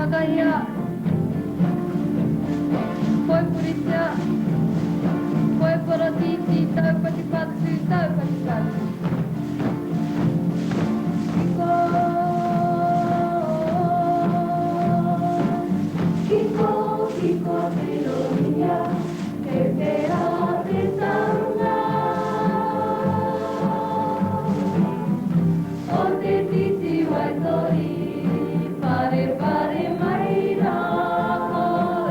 Magaya, Poi Purizia, Poi Porotiti, Tau Patipatsi, Tau Patipatsi. Kiko, Kiko, Pironia, que te abre tanga. Onde titi vai tori, pare pare maira,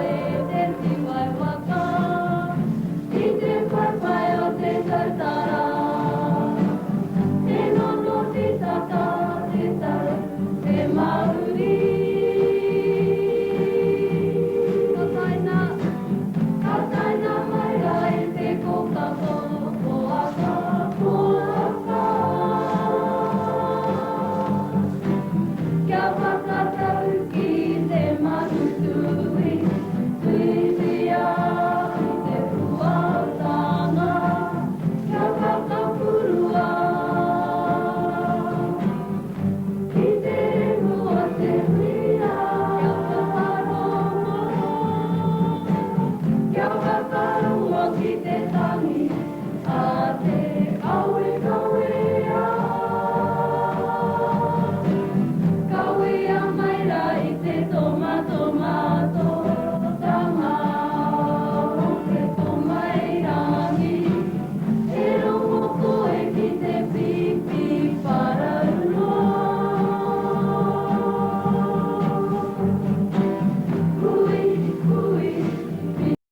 e tenti vai waka, ite vai pai o te tartara, e non ti tata, te tar, te mau